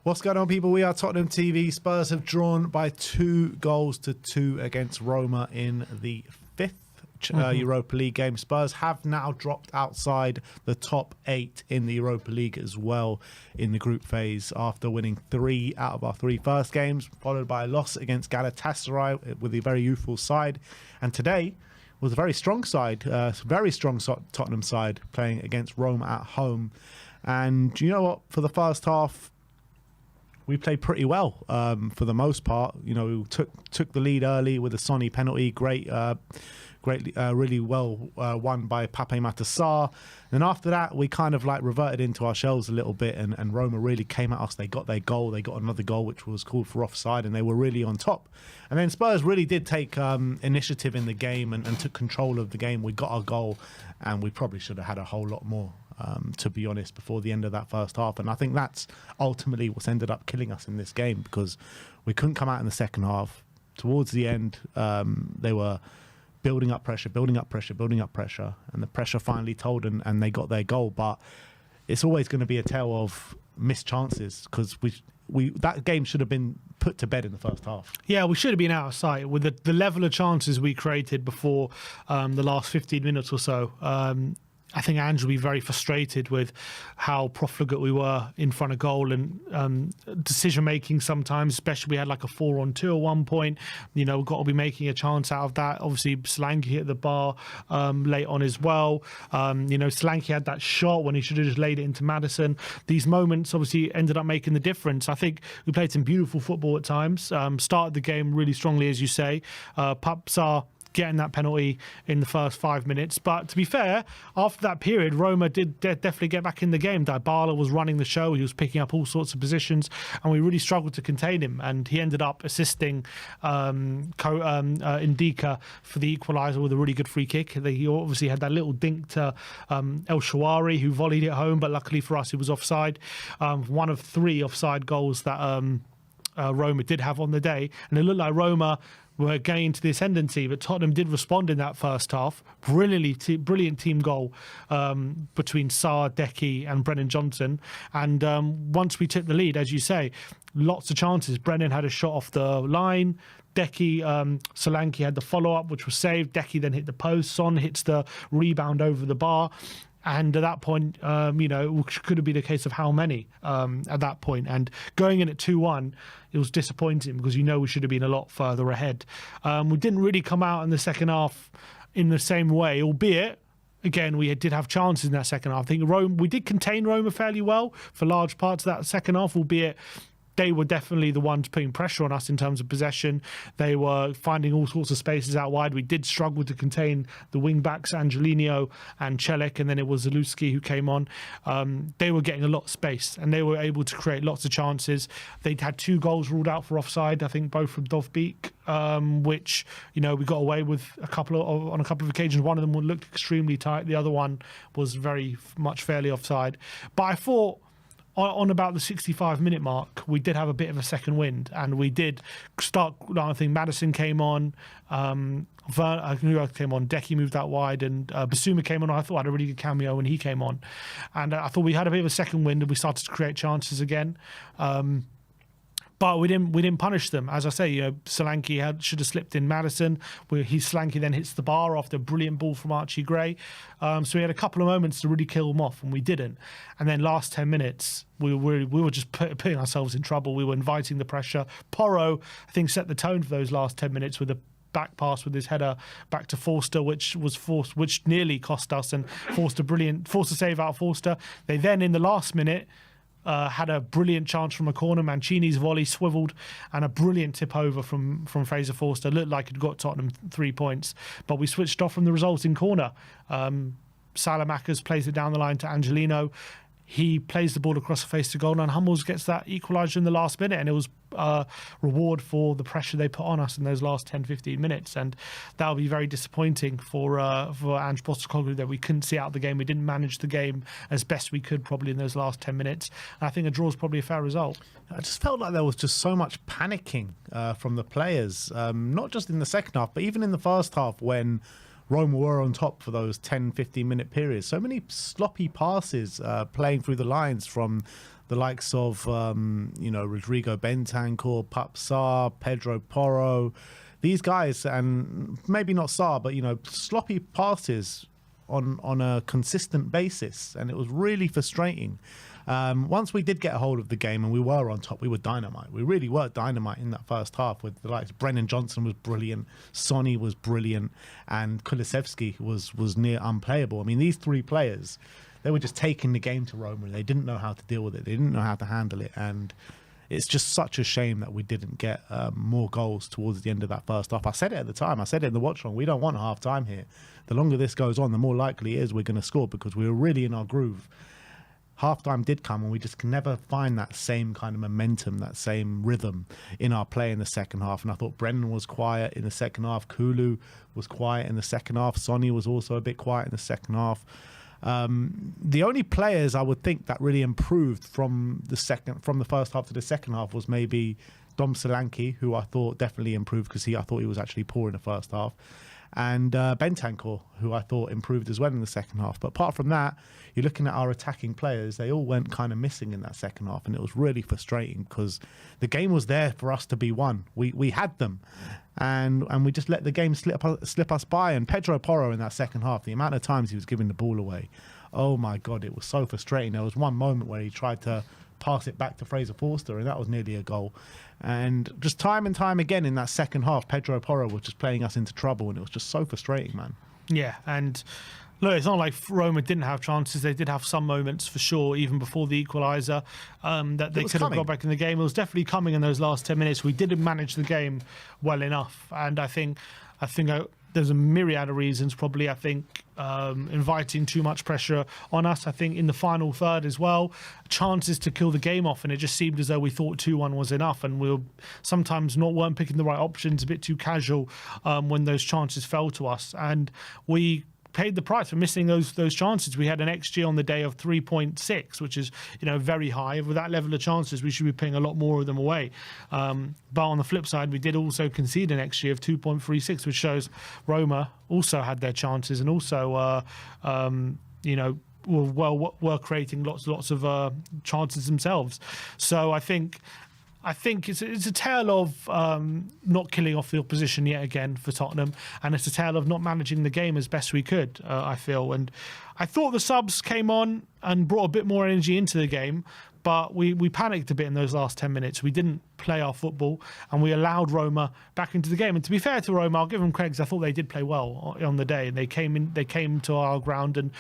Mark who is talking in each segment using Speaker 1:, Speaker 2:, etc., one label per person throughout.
Speaker 1: What's going on, people? We are Tottenham TV. Spurs have drawn by 2-2 against Roma in the fifth Europa League game. Spurs have now dropped outside the top 8 in the Europa League as well in the group phase after winning 3 out of our 3 first games, followed by a loss against Galatasaray with a very youthful side. And today was a very strong side, very strong Tottenham side playing against Roma at home. And you know what? For the first half, we played pretty well for the most part. You know, we took the lead early with a Sonny penalty. Really well won by Pape Matar. And after that, we kind of like reverted into our shells a little bit, and Roma really came at us. They got their goal. They got another goal, which was called for offside, and they were really on top. And then Spurs really did take initiative in the game and took control of the game. We got our goal, and we probably should have had a whole lot more, to be honest, before the end of that first half. And I think that's ultimately what's ended up killing us in this game, because we couldn't come out in the second half. Towards the end, they were building up pressure, and the pressure finally told, and they got their goal. But it's always going to be a tale of missed chances, because that game should have been put to bed in the first half.
Speaker 2: Yeah, we should have been out of sight with the level of chances we created before the last 15 minutes or so. I think Ange will be very frustrated with how profligate we were in front of goal and decision making sometimes, especially we had like a 4-on-2 at one point. You know, got to be making a chance out of that. Obviously, Solanke hit the bar late on as well. You know, Solanke had that shot when he should have just laid it into Maddison. These moments obviously ended up making the difference. I think we played some beautiful football at times. Started the game really strongly, as you say. Papsar getting that penalty in the first 5 minutes. But to be fair, after that period, Roma did definitely get back in the game. Dybala was running the show. He was picking up all sorts of positions, and we really struggled to contain him. And he ended up assisting Ndika for the equaliser with a really good free kick. He obviously had that little dink to El Shawari, who volleyed it home, but luckily for us, it was offside. One of 3 offside goals that Roma did have on the day. And it looked like Roma were getting into the ascendancy, but Tottenham did respond in that first half. Brilliant team goal between Sarr, Decky and Brennan Johnson. And once we took the lead, as you say, lots of chances. Brennan had a shot off the line. Decky, Solanke had the follow-up, which was saved. Decky then hit the post. Son hits the rebound over the bar. And at that point, you know, it could have been a case of how many at that point. And going in at 2-1, it was disappointing because you know we should have been a lot further ahead. We didn't really come out in the second half in the same way, albeit, again, we did have chances in that second half. I think we did contain Roma fairly well for large parts of that second half, albeit they were definitely the ones putting pressure on us in terms of possession. They were finding all sorts of spaces out wide. We did struggle to contain the wing-backs, Angelino and Celik, and then it was Zaluski who came on. They were getting a lot of space, and they were able to create lots of chances. They'd had 2 goals ruled out for offside, I think both from Dovbyk, which, you know, we got away with on a couple of occasions. One of them looked extremely tight. The other one was very much fairly offside. But I thought, on about the 65-minute mark, we did have a bit of a second wind, and we did start. I think Maddison came on, came on. Decky moved out wide, and Basuma came on. I thought had a really good cameo when he came on, and I thought we had a bit of a second wind, and we started to create chances again. But we didn't punish them. As I say, you know, Solanke should have slipped in Maddison. Solanke then hits the bar after a brilliant ball from Archie Gray. So we had a couple of moments to really kill them off, and we didn't. And then last 10 minutes, we were just putting ourselves in trouble. We were inviting the pressure. Porro, I think, set the tone for those last 10 minutes with a back pass with his header back to Forster, which nearly cost us, and forced a save out of Forster. They then, in the last minute, had a brilliant chance from a corner. Mancini's volley swiveled, and a brilliant tip over from Fraser Forster. Looked like it got Tottenham 3 points, but we switched off from the resulting corner. Salamakers plays it down the line to Angelino. He plays the ball across the face to goal, and Hummels gets that equaliser in the last minute, and it was reward for the pressure they put on us in those last 10-15 minutes. And that'll be very disappointing for Ange Postecoglou that we couldn't see out the game. We didn't manage the game as best we could probably in those last 10 minutes. And I think a draw is probably a fair result.
Speaker 1: I just felt like there was just so much panicking from the players, not just in the second half, but even in the first half when Roma were on top for those 10, 15-minute periods. So many sloppy passes playing through the lines from the likes of, Rodrigo Bentancur, Pap Sarr, Pedro Porro. These guys, and maybe not Sarr, but, sloppy passes on a consistent basis. And it was really frustrating. Once we did get a hold of the game and we were on top, we were dynamite. We really were dynamite in that first half with the likes. Brennan Johnson was brilliant, Sonny was brilliant, and Kulusevski was near unplayable. I mean, these three players, they were just taking the game to Roma. They didn't know how to deal with it. They didn't know how to handle it. And it's just such a shame that we didn't get more goals towards the end of that first half. I said it at the time. I said it in the watch-along. We don't want half time here. The longer this goes on, the more likely it is we're going to score because we were really in our groove. Half-time did come and we just can never find that same kind of momentum, that same rhythm in our play in the second half. And I thought Brennan was quiet in the second half. Kulu was quiet in the second half. Sonny was also a bit quiet in the second half. The only players I would think that really improved from the first half to the second half was maybe Dom Solanke, who I thought definitely improved because I thought he was actually poor in the first half. And Bentancur, who I thought improved as well in the second half. But apart from that, you're looking at our attacking players, they all went kind of missing in that second half. And it was really frustrating because the game was there for us to be won. We had them. And we just let the game slip us by. And Pedro Porro in that second half, the amount of times he was giving the ball away, oh my God, it was so frustrating. There was one moment where he tried to pass it back to Fraser Forster, and that was nearly a goal. And just time and time again in that second half, Pedro Porro was just playing us into trouble, and it was just so frustrating, man.
Speaker 2: Yeah, and look, it's not like Roma didn't have chances. They did have some moments for sure, even before the equaliser, that they could have got back in the game. It was definitely coming in those last 10 minutes. We didn't manage the game well enough, and I think there's a myriad of reasons. Probably, I think inviting too much pressure on us. I think in the final third as well, chances to kill the game off, and it just seemed as though we thought 2-1 was enough, and we sometimes weren't picking the right options, a bit too casual when those chances fell to us, and we paid the price for missing those chances. We had an XG on the day of 3.6, which is very high. With that level of chances, we should be putting a lot more of them away. But on the flip side, we did also concede an XG of 2.36, which shows Roma also had their chances and also were creating lots of chances themselves. So I think it's a tale of not killing off the opposition yet again for Tottenham, and it's a tale of not managing the game as best we could, I feel. And I thought the subs came on and brought a bit more energy into the game, but we panicked a bit in those last 10 minutes. We didn't play our football, and we allowed Roma back into the game. And to be fair to Roma, I'll give them credit, 'cause I thought they did play well on the day. And they came to our ground, and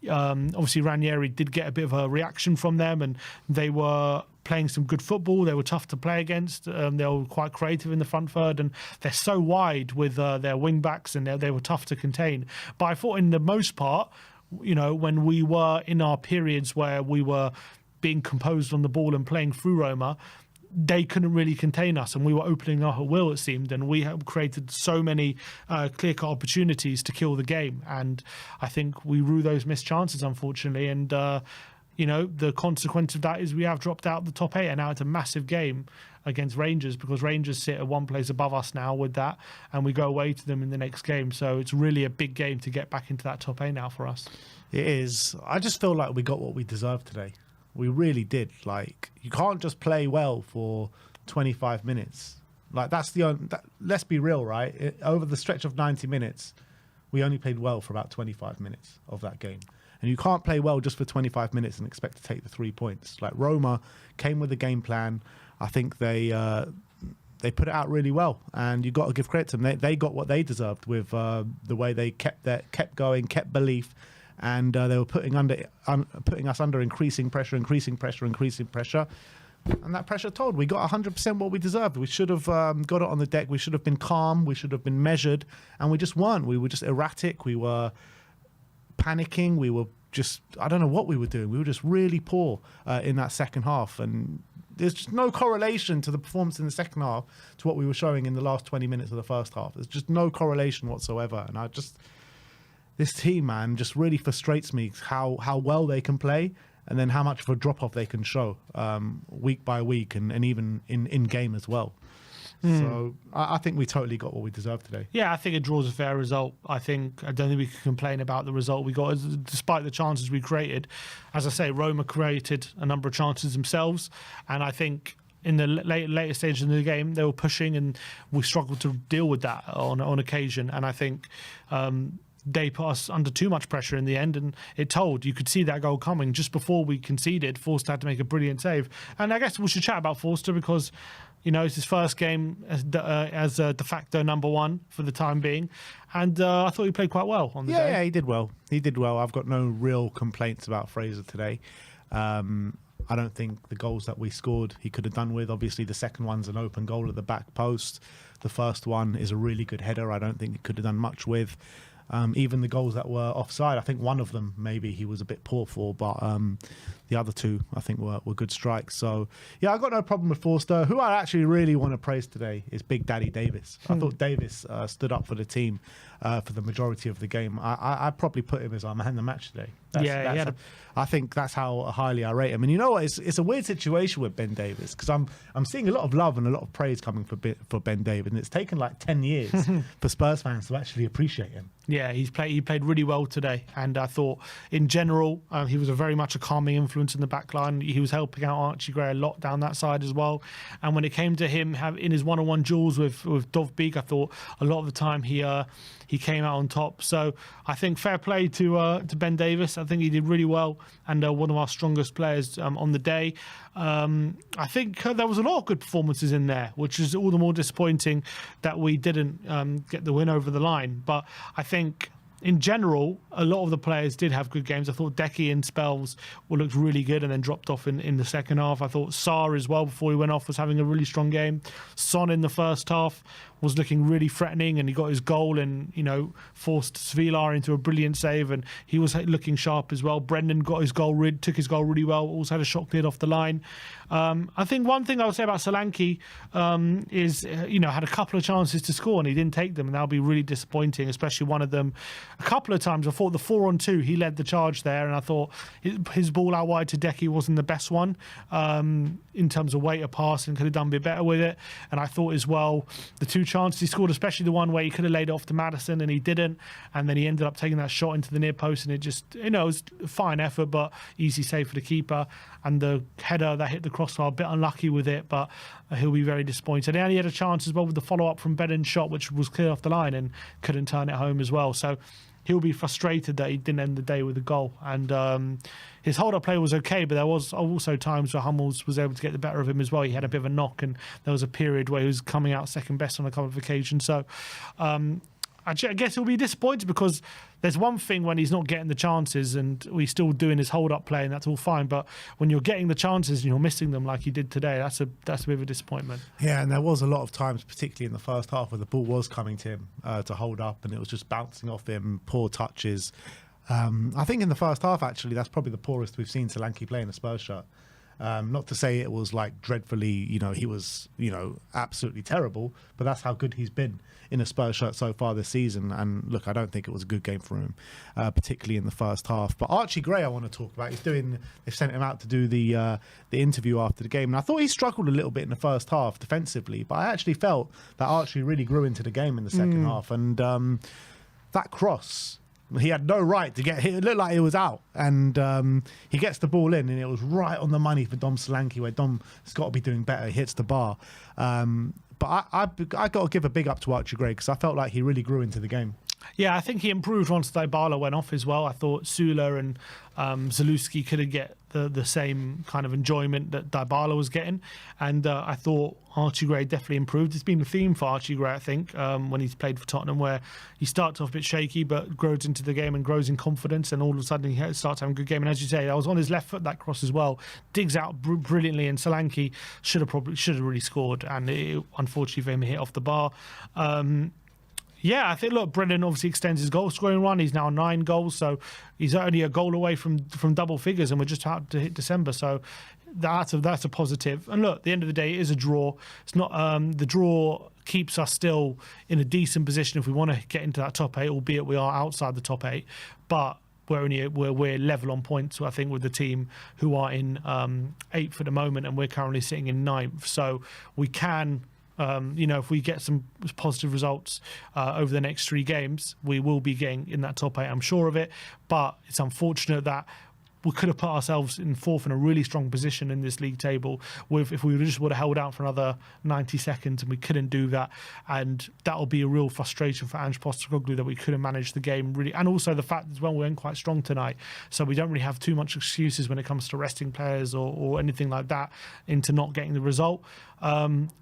Speaker 2: obviously Ranieri did get a bit of a reaction from them, and they were playing some good football. They were tough to play against. They were quite creative in the front third, and they're so wide with their wing backs, and they were tough to contain. But I thought in the most part, when we were in our periods where we were being composed on the ball and playing through Roma, they couldn't really contain us, and we were opening up at will, it seemed, and we have created so many clear-cut opportunities to kill the game. And I think we rue those missed chances, unfortunately, and the consequence of that is we have dropped out the top 8, and now it's a massive game against Rangers, because Rangers sit at one place above us now with that, and we go away to them in the next game. So it's really a big game to get back into that top 8 now for us.
Speaker 1: It is. I just feel like we got what we deserved today. We really did. Like, you can't just play well for 25 minutes. Like, let's be real, right? Over the stretch of 90 minutes, we only played well for about 25 minutes of that game. And you can't play well just for 25 minutes and expect to take the 3 points. Like, Roma came with a game plan. I think they put it out really well, and you got to give credit to them. They got what they deserved with the way they kept going, kept belief, and they were putting us under increasing pressure, and that pressure told. We got 100% what we deserved. We should have got it on the deck. We should have been calm. We should have been measured, and we just weren't. We were just erratic. We were panicking. We were just, I don't know what we were doing. We were just really poor in that second half, and there's just no correlation to the performance in the second half to what we were showing in the last 20 minutes of the first half. There's just no correlation whatsoever, and this team, man, just really frustrates me how well they can play, and then how much of a drop-off they can show week by week, and even in game as well. So I think we totally got what we deserved today.
Speaker 2: Yeah, I think a draw is a fair result. I don't think we can complain about the result we got, despite the chances we created. As I say, Roma created a number of chances themselves, and I think in the later stages of the game, they were pushing, and we struggled to deal with that on occasion. And I think they put us under too much pressure in the end, and it told. You could see that goal coming just before we conceded. Forster had to make a brilliant save, and I guess we should chat about Forster because, you know, it's his first game as de facto number one for the time being, and I thought he played quite well on the day.
Speaker 1: Yeah, he did well. He did well. I've got no real complaints about Fraser today. I don't think the goals that we scored he could have done with. Obviously, the second one's an open goal at the back post. The first one is a really good header. I don't think he could have done much with. Even the goals that were offside, I think one of them maybe he was a bit poor for, but the other two I think were good strikes. So yeah, I got no problem with Forster. Who I actually really want to praise today is Big Daddy Davis. I thought Davis stood up for the team for the majority of the game. I'd probably put him as our man of the match today. I think that's how highly I rate him. And you know what? It's a weird situation with Ben Davis because I'm seeing a lot of love and a lot of praise coming for Ben Davis, and it's taken like 10 years for Spurs fans to actually appreciate him.
Speaker 2: Yeah, he played really well today, and I thought in general he was very much a calming influence in the back line. He was helping out Archie Gray a lot down that side as well. And when it came to him in his one-on-one duels with Dovbik, I thought a lot of the time he came out on top. So I think fair play to Ben Davis. I think he did really well, and one of our strongest players on the day. I think there was a lot of good performances in there, which is all the more disappointing that we didn't get the win over the line. But I think in general, a lot of the players did have good games. I thought Decky in spells looked really good and then dropped off in the second half. I thought Sarr as well, before he went off, was having a really strong game. Son in the first half was looking really threatening, and he got his goal and, you know, forced Svilar into a brilliant save, and he was looking sharp as well. Brendan got his goal, took his goal really well, also had a shot cleared off the line. I think one thing I would say about Solanke is, you know, had a couple of chances to score and he didn't take them, and that'll be really disappointing, especially one of them. A couple of times I thought the 4-on-2, he led the charge there, and I thought his ball out wide to Decky wasn't the best one in terms of weight of pass, and could have done a bit better with it. And I thought as well, the two chances he scored, especially the one where he could have laid it off to Maddison and he didn't, and then he ended up taking that shot into the near post, and it just, you know, it was a fine effort but easy save for the keeper. And the header that hit the crossbar, a bit unlucky with it, but he'll be very disappointed. And he had a chance as well with the follow-up from Bennon's shot, which was clear off the line and couldn't turn it home as well. So he'll be frustrated that he didn't end the day with a goal. And his hold-up play was okay, but there was also times where Hummels was able to get the better of him as well. He had a bit of a knock, and there was a period where he was coming out second best on a couple of occasions. So I guess he'll be disappointed, because there's one thing when he's not getting the chances and we're still doing his hold-up play, and that's all fine. But when you're getting the chances and you're missing them like he did today, that's a bit of a disappointment.
Speaker 1: Yeah, and there was a lot of times, particularly in the first half, where the ball was coming to him to hold up, and it was just bouncing off him, poor touches. I think in the first half, actually, that's probably the poorest we've seen Solanke play in a Spurs shirt. Not to say it was like dreadfully, you know, he was, you know, absolutely terrible, but that's how good he's been in a Spurs shirt so far this season. And look, I don't think it was a good game for him, particularly in the first half. But Archie Gray, I want to talk about. They've sent him out to do the interview after the game, and I thought he struggled a little bit in the first half defensively, but I actually felt that Archie really grew into the game in the second half, and that cross, he had no right to get hit. It looked like it was out, and he gets the ball in, and it was right on the money for Dom Solanke, where Dom's got to be doing better. He hits the bar. But I got to give a big up to Archie Gray, because I felt like he really grew into the game.
Speaker 2: Yeah, I think he improved once Dybala went off as well. I thought Sula and Zalewski couldn't get the same kind of enjoyment that Dybala was getting. And I thought Archie Gray definitely improved. It's been a theme for Archie Gray, I think, when he's played for Tottenham, where he starts off a bit shaky but grows into the game and grows in confidence, and all of a sudden he starts having a good game. And as you say, I was on his left foot, that cross as well. Digs out brilliantly, and Solanke should have really scored. And it, unfortunately for him, hit off the bar. Yeah, I think, look, Brendan obviously extends his goal scoring run. He's now 9 goals, so he's only a goal away from double figures, and we're just about to hit December, so that's a positive. And look, at the end of the day, it is a draw. It's not the draw keeps us still in a decent position if we want to get into that top 8, albeit we are outside the top 8, but we're level on points, I think, with the team who are in 8th at the moment, and we're currently sitting in 9th, so we can If we get some positive results over the next 3 games, we will be getting in that top 8. I'm sure of it, but it's unfortunate that we could have put ourselves in 4th in a really strong position in this league table if we just would have held out for another 90 seconds, and we couldn't do that. And that will be a real frustration for Ange Postecoglou that we couldn't manage the game really. And also the fact as well, we went quite strong tonight, so we don't really have too much excuses when it comes to resting players or anything like that into not getting the result.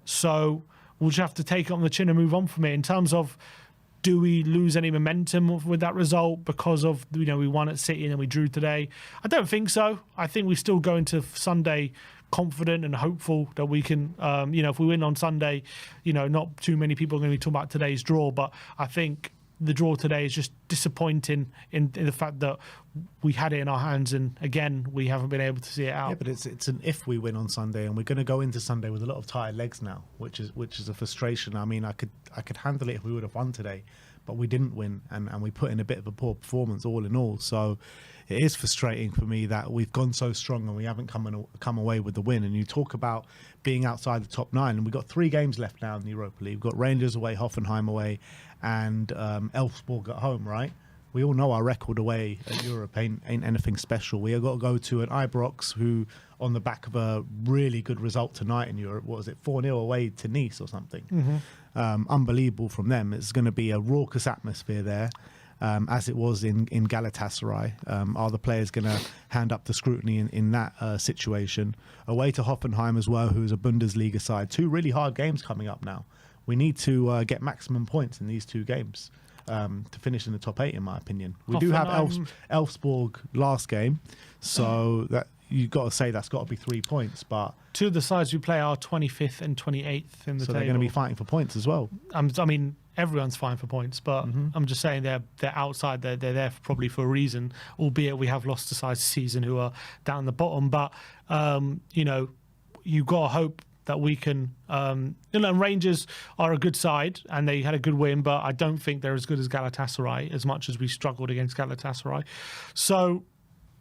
Speaker 2: So we'll just have to take it on the chin and move on from it. In terms of, do we lose any momentum with that result because of, we won at City and then we drew today? I don't think so. I think we still go into Sunday confident and hopeful that we can, if we win on Sunday, not too many people are going to be talking about today's draw, but I think the draw today is just disappointing in the fact that we had it in our hands, and again we haven't been able to see it out.
Speaker 1: Yeah, but it's an if we win on Sunday, and we're going to go into Sunday with a lot of tired legs now, which is a frustration. I mean, I could handle it if we would have won today, but we didn't win, and we put in a bit of a poor performance all in all. So it is frustrating for me that we've gone so strong and we haven't come away with the win. And you talk about being outside the top 9, and we've got 3 games left now in the Europa League. We've got Rangers away, Hoffenheim away, and Elfsborg at home, right? We all know our record away at Europe ain't anything special. We have got to go to an Ibrox who, on the back of a really good result tonight in Europe, what was it, 4-0 away to Nice or something? Mm-hmm. Unbelievable from them. It's going to be a raucous atmosphere there, as it was in Galatasaray. Are the players going to hand up the scrutiny in that situation? Away to Hoffenheim as well, who's a Bundesliga side. 2 really hard games coming up now. We need to get maximum points in these 2 games to finish in the top 8, in my opinion. We do have Elfsborg last game, so that you've got to say that's got to be 3 points. But
Speaker 2: 2 of the sides we play are 25th and 28th in the table.
Speaker 1: So they're going to be fighting for points as well.
Speaker 2: I mean, everyone's fighting for points, but I'm just saying they're outside. They're there probably for a reason, albeit we have lost to sides this season who are down the bottom. But, you've got to hope that we can, and Rangers are a good side and they had a good win, but I don't think they're as good as Galatasaray, as much as we struggled against Galatasaray. So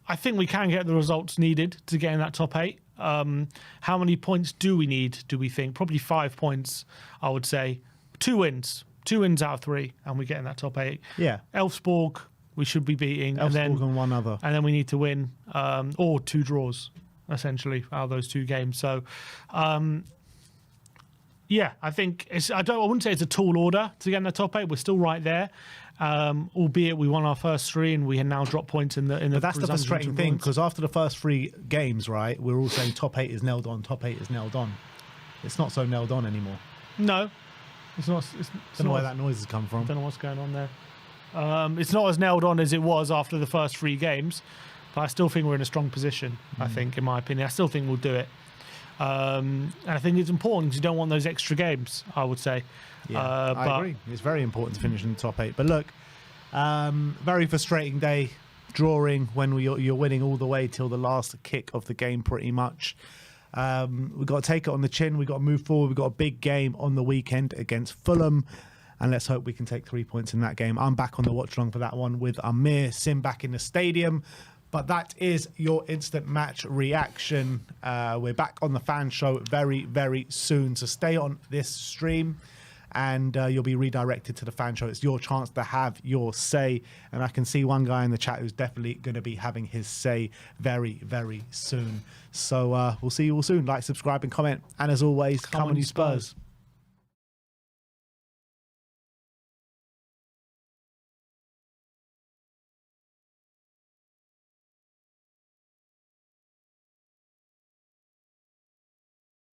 Speaker 2: I think we can get the results needed to get in that top 8. How many points do we need, do we think? Probably 5 points, I would say. 2 wins out of 3, and we get in that top 8.
Speaker 1: Yeah.
Speaker 2: Elfsborg, we should be beating.
Speaker 1: Elfsborg and one other.
Speaker 2: And then we need to win, or 2 draws, essentially, out of those 2 games. So, I think I wouldn't say it's a tall order to get in the top 8. We're still right there, albeit we won our first 3 and we had now dropped points in the.
Speaker 1: But that's the frustrating thing, because after the first 3 games, right, we're all saying top 8 is nailed on. Top 8 is nailed on. It's not so nailed on anymore.
Speaker 2: No, it's not.
Speaker 1: Don't know where that noise has come from.
Speaker 2: Don't know what's going on there. It's not as nailed on as it was after the first 3 games. But I still think we're in a strong position, I think, in my opinion. I still think we'll do it. And I think it's important because you don't want those extra games, I would say.
Speaker 1: Yeah, I agree. It's very important to finish in the top 8. But look, very frustrating day, drawing when you're winning all the way till the last kick of the game pretty much. We've got to take it on the chin. We've got to move forward. We've got a big game on the weekend against Fulham. And let's hope we can take 3 points in that game. I'm back on the watch along for that one with Amir Sim back in the stadium. But that is your instant match reaction. We're back on the fan show very, very soon. So stay on this stream and you'll be redirected to the fan show. It's your chance to have your say. And I can see one guy in the chat who's definitely going to be having his say very, very soon. So we'll see you all soon. Like, subscribe and comment. And as always, come on you Spurs.